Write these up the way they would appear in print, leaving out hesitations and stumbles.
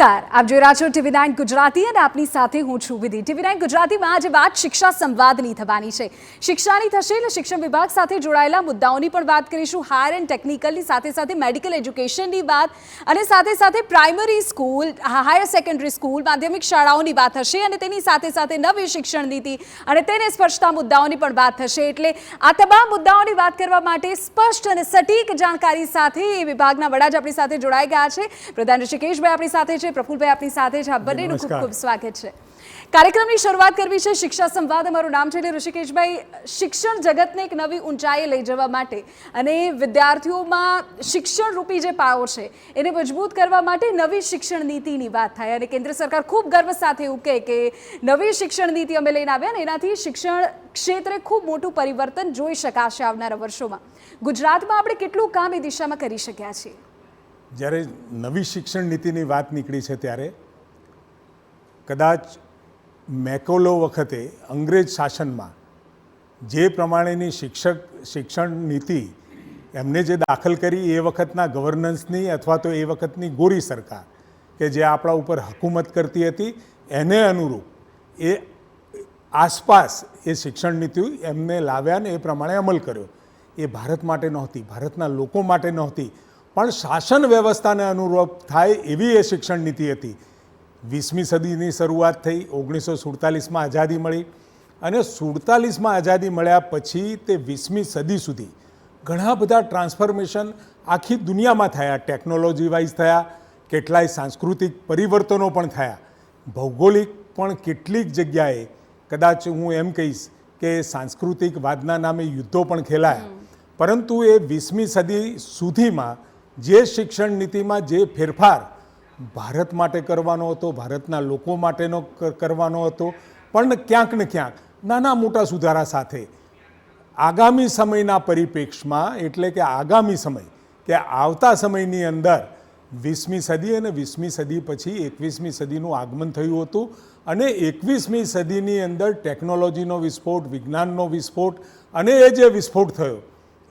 નમસ્કાર, આપ જોઈ રહ્યા છો TV9 ગુજરાતી અને આપની સાથે હું છું વિધિ। TV9 ગુજરાતીમાં આજે વાત શિક્ષા સંવાદની થવાની છે। શિક્ષાની થશે એટલે શિક્ષણ વિભાગ સાથે જોડાયેલા મુદ્દાઓની પણ વાત કરીશું। હાયર એન્ડ ટેકનિકલની સાથે સાથે મેડિકલ એજ્યુકેશનની વાત અને સાથે સાથે primary school, higher secondary school, માધ્યમિક શાળાઓની વાત થશે અને તેની સાથે સાથે નવી શિક્ષણ નીતિ અને તેને સ્પર્શતા મુદ્દાઓની પણ વાત થશે। એટલે આ તમામ મુદ્દાઓની વાત કરવા માટે સ્પષ્ટ અને સટીક જાણકારી સાથે એ વિભાગના વડા જ આપણી સાથે જોડાઈ ગયા છે। પ્રધાન ઋષિકેશભાઈ આપણી સાથે છે, પ્રફુલભાઈ આપણી સાથે છે। આપ બંનેનું ખૂબ ખૂબ સ્વાગત છે। કાર્યક્રમની શરૂઆત કરવી છે શિક્ષા સંવાદ, અમારું નામ છે। એટલે ઋષિકેશભાઈ, શિક્ષણ જગતને એક નવી ઊંચાઈએ લઈ જવા માટે અને વિદ્યાર્થીઓમાં શિક્ષણ રૂપી જે પાયો છે એને મજબૂત કરવા માટે નવી શિક્ષણ નીતિની વાત થાય અને કેન્દ્ર સરકાર ખૂબ ગર્વ સાથે એવું કહે કે નવી શિક્ષણ નીતિ અમે લઈને આવ્યા અને એનાથી શિક્ષણ ક્ષેત્રે ખૂબ મોટું પરિવર્તન જોઈ શકાશે આવનારા વર્ષોમાં। ગુજરાતમાં આપણે કેટલું કામ એ દિશામાં કરી શક્યા છીએ? જ્યારે નવી શિક્ષણ નીતિની વાત નીકળી છે ત્યારે કદાચ મેકોલો વખતે અંગ્રેજ શાસનમાં જે પ્રમાણેની શિક્ષણ નીતિ એમને જે દાખલ કરી એ વખતના ગવર્નન્સની અથવા તો એ વખતની ગોરી સરકાર કે જે આપણા ઉપર હુકુમત કરતી હતી એને અનુરૂપ એ આસપાસ એ શિક્ષણ નીતિ એમને લાવ્યા ને એ પ્રમાણે અમલ કર્યો। એ ભારત માટે નહોતી, ભારતના લોકો માટે નહોતી, પણ શાસન વ્યવસ્થાને અનુરૂપ થાય એવી એ શિક્ષણ નીતિ હતી। 20મી સદીની શરૂઆત થઈ, 1947માં આઝાદી મળી અને 47માં આઝાદી મળ્યા પછી તે 20મી સદી સુધી ઘણા બધા ટ્રાન્સફોર્મેશન આખી દુનિયામાં થયા। ટેકનોલોજી વાઇઝ થયા, કેટલાય સાંસ્કૃતિક પરિવર્તનો પણ થયા, ભૌગોલિક પણ કેટલીક જગ્યાએ કદાચ હું એમ કહીશ કે સાંસ્કૃતિક વાદના નામે યુદ્ધો પણ ખેલાયા। પરંતુ એ 20મી સદી સુધીમાં જે શિક્ષણ નીતિમાં જે ફેરફાર ભારત માટે કરવાનો હતો, ભારતના લોકો માટેનો કરવાનો હતો, પણ ક્યાંક ને ક્યાંક નાના મોટા સુધારા સાથે આગામી સમયના પરિપ્રેક્ષમાં, એટલે કે આગામી સમય કે આવતા સમયની અંદર 20મી સદી અને 20મી સદી પછી 21મી સદીનું આગમન થયું હતું અને 21મી સદીની અંદર ટેકનોલોજીનો વિસ્ફોટ, વિજ્ઞાનનો વિસ્ફોટ અને એ જે વિસ્ફોટ થયો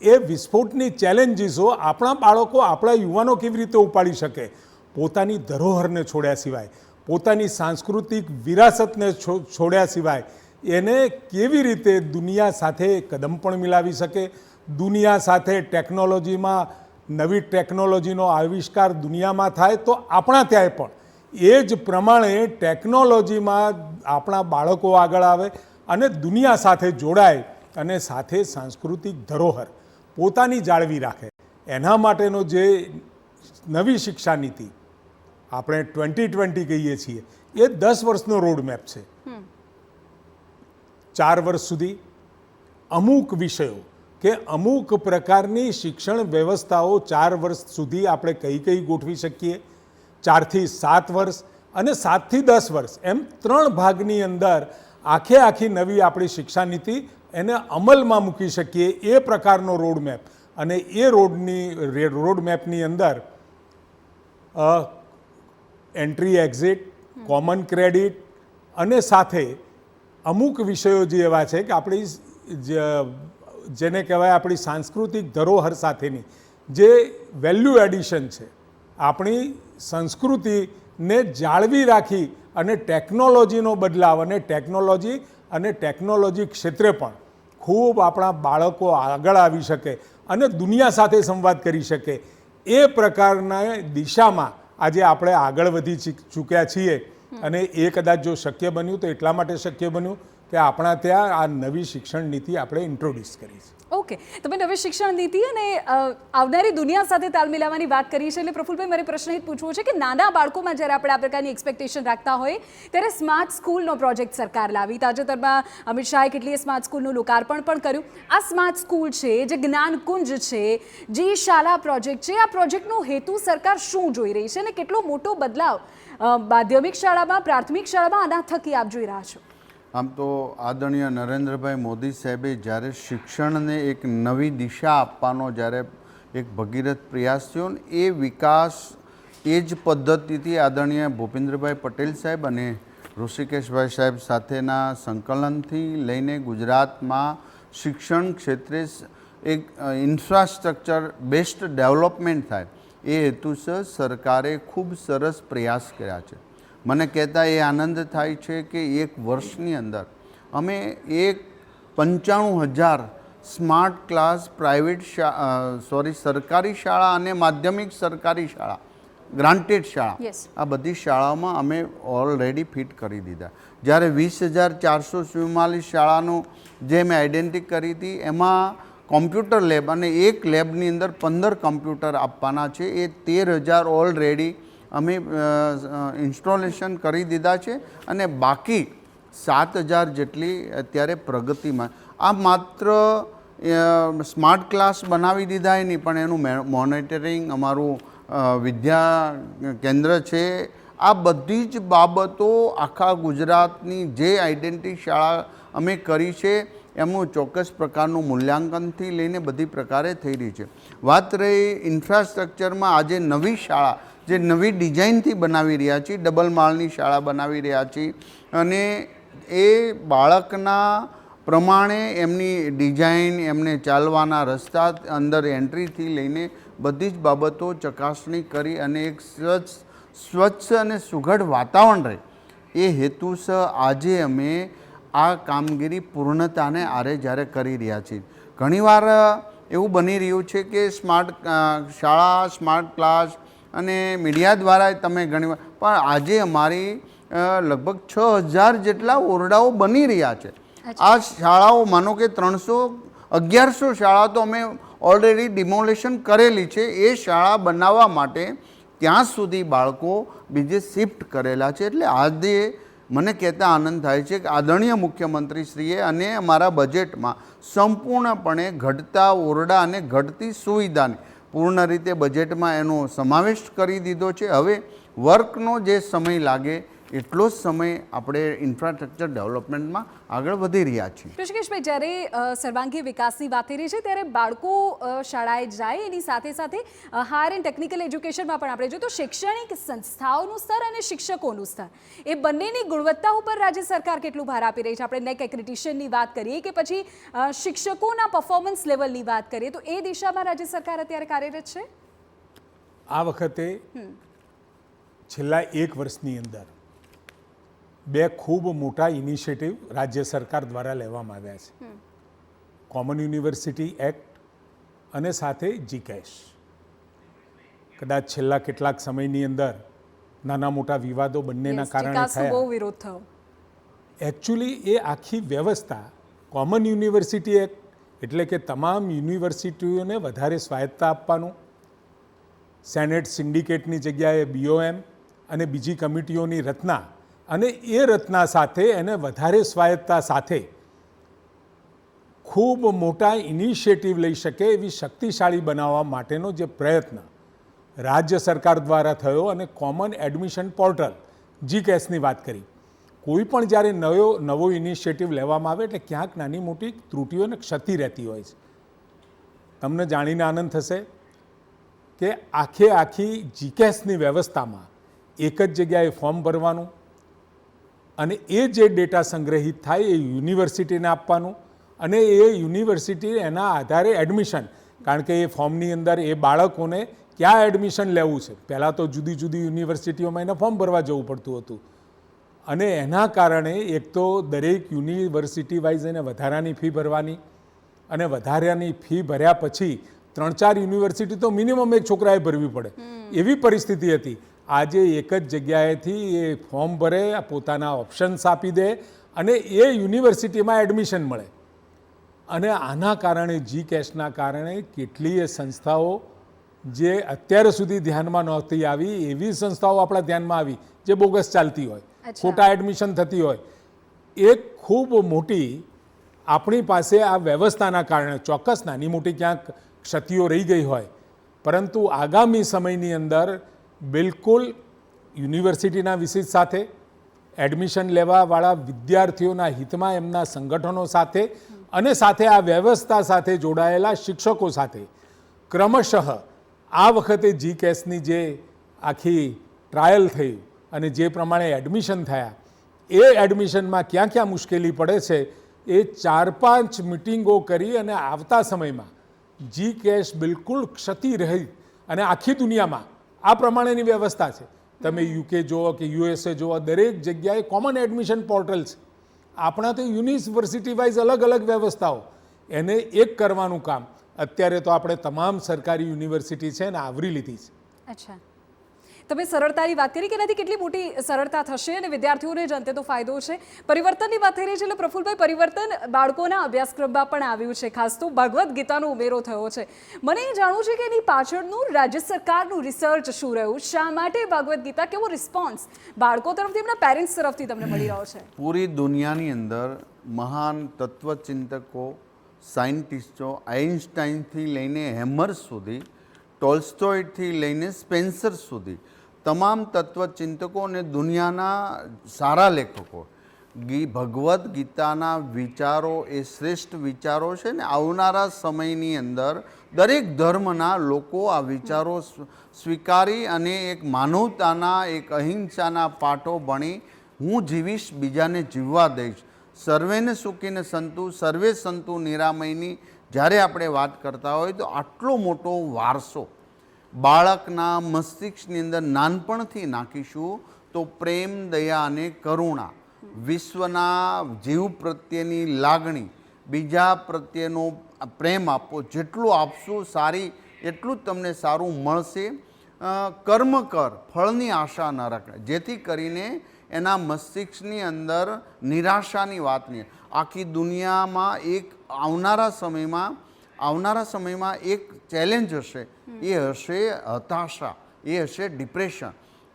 એ વિસ્ફોટની ચેલેન્જીસો આપણા બાળકો, આપણા યુવાનો કેવી રીતે ઉપાડી શકે? પોતાની ધરોહરને છોડ્યા સિવાય, પોતાની સાંસ્કૃતિક વિરાસતને છોડ્યા સિવાય એને કેવી રીતે દુનિયા સાથે કદમ પણ મિલાવી શકે? દુનિયા સાથે ટેકનોલોજીમાં નવી ટેકનોલોજીનો આવિષ્કાર દુનિયામાં થાય તો આપણા ત્યાંય પણ એ જ પ્રમાણે ટેકનોલોજીમાં આપણા બાળકો આગળ આવે અને દુનિયા સાથે જોડાય અને સાથે સાંસ્કૃતિક ધરોહર પોતાની જાળવી રાખે। એના માટેનો જે નવી શિક્ષા નીતિ આપણે 2020 કહીએ છીએ એ 10 વર્ષનો રોડમેપ છે। 4 વર્ષ સુધી અમુક વિષયો કે અમુક પ્રકારની શિક્ષણ વ્યવસ્થાઓ 4 વર્ષ સુધી આપણે કઈ ગોઠવી શકીએ, 4 થી 7 વર્ષ અને 7 થી 10 વર્ષ એમ 3 ભાગની અંદર આખી નવી આપણી શિક્ષા નીતિ એને અમલમાં મૂકી શકીએ એ પ્રકારનો રોડમેપ। અને એ રોડમેપની અંદર એન્ટ્રી એક્ઝિટ, કોમન ક્રેડિટ અને સાથે અમુક વિષયો જે એવા છે કે આપણી જેને કહેવાય આપણી સાંસ્કૃતિક ધરોહર સાથેની જે વેલ્યુ એડિશન છે, આપણી સંસ્કૃતિને જાળવી રાખી અને ટેકનોલોજીનો બદલાવ અને ટેકનોલોજી ક્ષેત્રે પણ ખૂબ આપણા બાળકો આગળ આવી શકે અને દુનિયા સાથે સંવાદ કરી શકે એ પ્રકારના દિશામાં આજે આપણે આગળ વધી ચૂક્યા છીએ। અને એ કદાચ જો શક્ય બન્યું તો એટલા માટે શક્ય બન્યું કે આપણા ત્યાં આ નવી શિક્ષણ નીતિ આપણે ઇન્ટ્રોડ્યુસ કરી છે। ઓકે, તમે નવી શિક્ષણ નીતિ અને આવનારી દુનિયા સાથે તાલ મિલાવવાની વાત કરી છે એટલે પ્રફુલભાઈ, મારે પ્રશ્ન એ પૂછવો છે કે નાના બાળકોમાં જ્યારે આપણે આ પ્રકારની એક્સપેક્ટેશન રાખતા હોય ત્યારે સ્માર્ટ સ્કૂલનો પ્રોજેક્ટ સરકાર લાવી। તાજેતરમાં અમિત શાહે કેટલીય સ્માર્ટ સ્કૂલનું લોકાર્પણ પણ કર્યું। આ સ્માર્ટ સ્કૂલ છે, જે જ્ઞાનકુંજ છે, જે શાળા પ્રોજેક્ટ છે, આ પ્રોજેક્ટનો હેતુ સરકાર શું જોઈ રહી છે અને કેટલો મોટો બદલાવ માધ્યમિક શાળામાં, પ્રાથમિક શાળામાં આના થકી આપ જોઈ રહ્યા છો? આમ તો આદરણીય નરેન્દ્રભાઈ મોદી સાહેબે જ્યારે શિક્ષણને એક નવી દિશા આપવાનો જ્યારે એક ભગીરથ પ્રયાસ થયો ને એ વિકાસ એ જ પદ્ધતિથી આદરણીય ભૂપેન્દ્રભાઈ પટેલ સાહેબ અને ઋષિકેશભાઈ સાહેબ સાથેના સંકલનથી લઈને ગુજરાતમાં શિક્ષણ ક્ષેત્રે એક ઇન્ફ્રાસ્ટ્રક્ચર બેસ્ડ ડેવલપમેન્ટ થાય એ હેતુસર સરકારે ખૂબ સરસ પ્રયાસ કર્યા છે. મને કહેતા એ આનંદ થાય છે કે એક વર્ષની અંદર અમે 95,000 સ્માર્ટ ક્લાસ પ્રાઇવેટ સરકારી શાળા અને માધ્યમિક સરકારી શાળા, ગ્રાન્ટેડ શાળા, Yes. આ બધી શાળાઓમાં અમે ઓલરેડી ફિટ કરી દીધા. જ્યારે 20,444 શાળાનું જે મેં આઈડેન્ટિટી કરી હતી એમાં કોમ્પ્યુટર લેબ અને એક લેબની અંદર 15 કોમ્પ્યુટર આપવાના છે. એ 13,000 ઓલરેડી અમે ઇન્સ્ટોલેશન કરી દીધા છે અને બાકી 7,000 જેટલી અત્યારે પ્રગતિમાં. આ માત્ર સ્માર્ટ ક્લાસ બનાવી દીધા એ નહીં, પણ એનું મોનિટરિંગ અમારું વિદ્યા કેન્દ્ર છે. આ બધી જ બાબતો આખા ગુજરાતની જે આઈડેન્ટિટી શાળા અમે કરી છે એમનું ચોક્કસ પ્રકારનું મૂલ્યાંકનથી લઈને બધી પ્રકારે થઈ રહી છે. વાત રહી ઇન્ફ્રાસ્ટ્રક્ચરમાં, આજે નવી શાળા જે નવી ડિઝાઇનથી બનાવી રહ્યા છીએ, ડબલ માળની શાળા બનાવી રહ્યા છીએ અને એ બાળકના પ્રમાણે એમની ડિઝાઇન, એમને ચાલવાના રસ્તા, અંદર એન્ટ્રીથી લઈને બધી જ બાબતો ચકાસણી કરી અને એક સ્વચ્છ અને સુઘડ વાતાવરણ રહે એ હેતુસર આજે અમે આ કામગીરી પૂર્ણતાને આરે જ્યારે કરી રહ્યા છીએ. ઘણીવાર એવું બની રહ્યું છે કે સ્માર્ટ શાળા, સ્માર્ટ ક્લાસ અને મીડિયા દ્વારા તમે ઘણીવાર, પણ આજે અમારી લગભગ 6,000 જેટલા ઓરડાઓ બની રહ્યા છે. આ શાળાઓ માનો કે 300-1100 શાળા તો અમે ઓલરેડી ડિમોલેશન કરેલી છે. એ શાળા બનાવવા માટે ત્યાં સુધી બાળકો બીજે શિફ્ટ કરેલા છે. એટલે આજે મને કહેતા આનંદ થાય છે કે આદરણીય મુખ્યમંત્રીશ્રીએ અને અમારા બજેટમાં સંપૂર્ણપણે ઘટતા ઓરડા અને ઘટતી સુવિધાને પૂર્ણ રીતે બજેટમાં એનો સમાવેશ કરી દીધો છે. હવે વર્કનો જે સમય લાગે એટલો જ સમય આપણે ઇન્ફ્રાસ્ટ્રક્ચર ડેવલપમેન્ટમાં આગળ વધી રહ્યા છીએ. ઋષિકેશભાઈ, જ્યારે સર્વાંગી વિકાસની વાત થઈ રહી છે ત્યારે બાળકો શાળાએ જાય એની સાથે સાથે હાયર એન્ડ ટેકનિકલ એજ્યુકેશનમાં પણ આપણે જોઈએ તો શૈક્ષણિક સંસ્થાઓનું સ્તર અને શિક્ષકોનું સ્તર એ બંનેની ગુણવત્તા ઉપર રાજ્ય સરકાર કેટલું ભાર આપી રહી છે. આપણે નેક એક્રેડિટેશનની વાત કરીએ કે પછી શિક્ષકોના પરફોર્મન્સ લેવલની વાત કરીએ તો એ દિશામાં રાજ્ય સરકાર અત્યારે કાર્યરત છે. આ વખતે છેલ્લા 1 વર્ષની અંદર 2 ખૂબ મોટા ઇનિશિયેટિવ રાજ્ય સરકાર દ્વારા લેવામાં આવ્યા છે. કોમન યુનિવર્સિટી એક્ટ અને સાથે જીકેશ. કદાચ છેલ્લા કેટલાક સમયની અંદર નાના મોટા વિવાદો બંનેના કારણે થયા. બહુ વિરોધ થયો. એકચ્યુઅલી એ આખી વ્યવસ્થા કોમન યુનિવર્સિટી એક્ટ એટલે કે તમામ યુનિવર્સિટીઓને વધારે સ્વાયત્તા આપવાનું, સેનેટ સિન્ડિકેટની જગ્યાએ BOM અને બીજી કમિટીઓની રચના અને એ રચના સાથે એને વધારે સ્વાયત્તા સાથે ખૂબ મોટા ઇનિશિયેટિવ લઈ શકે એવી શક્તિશાળી બનાવવા માટેનો જે પ્રયત્ન રાજ્ય સરકાર દ્વારા થયો અને કોમન એડમિશન પોર્ટલ જીકેસની વાત કરી. કોઈ પણ જ્યારે નવો ઇનિશિયેટિવ લેવામાં આવે એટલે ક્યાંક નાની મોટી ત્રુટીઓ અને ક્ષતિ રહેતી હોય છે. તમને જાણીને આનંદ થશે કે આખી જીકેસની વ્યવસ્થામાં એક જ જગ્યાએ ફોર્મ ભરવાનું અને એ જે ડેટા સંગ્રહિત થાય એ યુનિવર્સિટીને આપવાનું અને એ યુનિવર્સિટી એના આધારે એડમિશન, કારણ કે એ ફોર્મની અંદર એ બાળકોને ક્યાં એડમિશન લેવું છે, પહેલાં તો જુદી જુદી યુનિવર્સિટીઓમાં એને ફોર્મ ભરવા જવું પડતું હતું અને એના કારણે એક તો દરેક યુનિવર્સિટી વાઇઝ એને વધારાની ફી ભરવાની અને વધારાની ફી ભર્યા પછી 3-4 યુનિવર્સિટી તો મિનિમમ એક છોકરાએ ભરવી પડે એવી પરિસ્થિતિ હતી. આજે એક જ જગ્યાએથી એ ફોર્મ ભરે, પોતાના ઓપ્શન્સ આપી દે અને એ યુનિવર્સિટીમાં એડમિશન મળે. અને આના કારણે જીકેશના કારણે કેટલીય સંસ્થાઓ જે અત્યાર સુધી ધ્યાનમાં નહોતી આવી એવી સંસ્થાઓ આપણા ધ્યાનમાં આવી જે બોગસ ચાલતી હોય, ખોટા એડમિશન થતી હોય. એક ખૂબ મોટી આપણી પાસે આ વ્યવસ્થાના કારણે ચોક્કસ નાની મોટી ક્યાંક ક્ષતિઓ રહી ગઈ હોય, પરંતુ આગામી સમયની અંદર બિલકુલ યુનિવર્સિટીના વિશિષ્ટ સાથે એડમિશન લેવાવાળા વિદ્યાર્થીઓના હિતમાં એમના સંગઠનો સાથે અને સાથે આ વ્યવસ્થા સાથે જોડાયેલા શિક્ષકો સાથે ક્રમશઃ આ વખતે જીકેસની જે આખી ટ્રાયલ થઈ અને જે પ્રમાણે એડમિશન થયા એ એડમિશનમાં ક્યાં ક્યાં મુશ્કેલી પડે છે એ 4-5 મિટિંગો કરી અને આવતા સમયમાં જીકેસ બિલકુલ ક્ષતિ રહી અને આખી દુનિયામાં આ પ્રમાણેની વ્યવસ્થા છે. તમે યુકે જુઓ કે યુએસએ જુઓ, દરેક જગ્યાએ કોમન એડમિશન પોર્ટલ છે. આપણા તો યુનિવર્સિટી વાઇઝ અલગ અલગ વ્યવસ્થાઓ, એને એક કરવાનું કામ અત્યારે તો આપણે તમામ સરકારી યુનિવર્સિટી છે ને આવરી લીધી છે. અચ્છા, તમે સરળતાની વાત કરી કે એનાથી કેટલી મોટી સરળતા થશે અને વિદ્યાર્થીઓને જ અંતે તો ફાયદો છે. પરિવર્તનની વાત થઈ રહી છે એટલે પ્રફુલભાઈ, પરિવર્તન બાળકોના અભ્યાસક્રમમાં પણ આવ્યું છે, ખાસ તો ભગવદ્ ગીતાનો ઉમેરો થયો છે. મને એ જાણવું છે કે એની પાછળનું રાજ્ય સરકારનું રિસર્ચ શું રહ્યું, શા માટે ભગવદ્ ગીતા, કેવો રિસ્પોન્સ બાળકો તરફથી, એમના પેરેન્ટ્સ તરફથી તમને મળી રહ્યો છે? પૂરી દુનિયાની અંદર મહાન તત્વચિંતકો, સાયન્ટિસ્ટો, આઇન્સ્ટાઈનથી લઈને હેમર્સ સુધી, ટોલ્સ્ટોયથી લઈને સ્પેન્સર સુધી તમામ તત્વચિંતકો અને દુનિયાના સારા લેખકો ભગવદ્ ગીતાના વિચારો એ શ્રેષ્ઠ વિચારો છે ને આવનારા સમયની અંદર દરેક ધર્મના લોકો આ વિચારો સ્વીકારી અને એક માનવતાના, એક અહિંસાના પાઠો ભણી હું જીવીશ, બીજાને જીવવા દઈશ, સર્વેને સુખીને સંતુ, સર્વે સંતુ નિરામયની જ્યારે આપણે વાત કરતા હોય તો આટલો મોટો વારસો બાળકના મસ્તિષ્કની અંદર નાનપણથી નાખીશું તો પ્રેમ, દયા અને કરુણા, વિશ્વના જીવ પ્રત્યેની લાગણી, બીજા પ્રત્યેનો પ્રેમ આપવો, જેટલું આપશો સારી એટલું જ તમને સારું મળશે. કર્મ કર, ફળની આશા ન રાખે, જેથી કરીને એના મસ્તિષ્કની અંદર નિરાશાની વાત નહીં. આખી દુનિયામાં એક આવનારા સમયમાં એક ચેલેન્જ હશે, એ હશે હતાશા, એ હશે ડિપ્રેશન.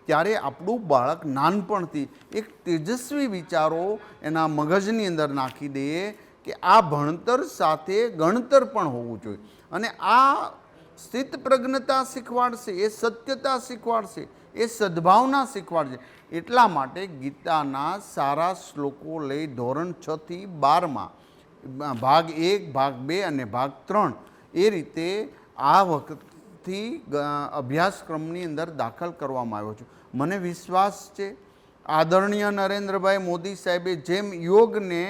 ત્યારે આપણું બાળક નાનપણથી એક તેજસ્વી વિચારો એના મગજની અંદર નાખી દઈએ કે આ ભણતર સાથે ગણતર પણ હોવું જોઈએ, અને આ સ્થિત પ્રજ્ઞતા શીખવાડશે, એ સત્યતા શીખવાડશે, એ સદ્ભાવના શીખવાડશે. એટલા માટે ગીતાના સારા શ્લોકો લઈ ધોરણ 6 થી 12માં ભાગ 1, ભાગ 2 અને ભાગ 3 એ રીતે આ વખતથી અભ્યાસક્રમની અંદર દાખલ કરવામાં આવ્યો છે. મને વિશ્વાસ છે આદરણીય નરેન્દ્રભાઈ મોદી સાહેબે જેમ યોગને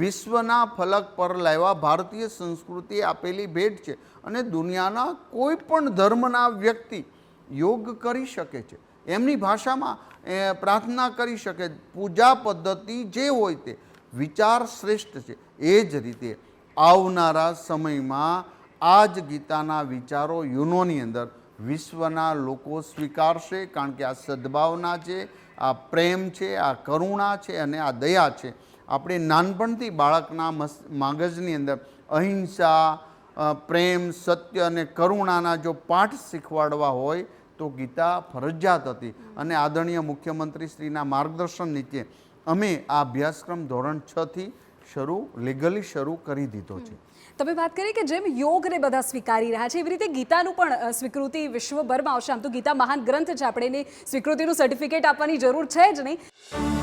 વિશ્વના ફલક પર લાવ્યા, ભારતીય સંસ્કૃતિએ આપેલી ભેટ છે અને દુનિયાના કોઈ પણ ધર્મના વ્યક્તિ યોગ કરી શકે છે, એમની ભાષામાં પ્રાર્થના કરી શકે, પૂજા પદ્ધતિ જે હોય તે વિચાર શ્રેષ્ઠ છે. એ જ રીતે આવનારા સમયમાં આ જ ગીતાના વિચારો યુનોની અંદર વિશ્વના લોકો સ્વીકારશે, કારણ કે આ સદ્ભાવના છે, આ પ્રેમ છે, આ કરુણા છે અને આ દયા છે. આપણે નાનપણથી બાળકના મગજની અંદર અહિંસા, પ્રેમ, સત્ય અને કરુણાના જો પાઠ શીખવાડવા હોય તો ગીતા ફરજિયાત હતી, અને આદરણીય મુખ્યમંત્રી શ્રીના માર્ગદર્શન નીચે અમે આ અભ્યાસક્રમ ધોરણ 6 થી લીગલી શરૂ કરી દીધો છે. તમે વાત કરી કે જેમ યોગને બધા સ્વીકારી રહ્યા છે એવી રીતે ગીતાનું પણ સ્વીકૃતિ વિશ્વભરમાં આવશે. આમ તો ગીતા મહાન ગ્રંથ છે, આપણે એને સ્વીકૃતિનું સર્ટિફિકેટ આપવાની જરૂર છે જ નહીં.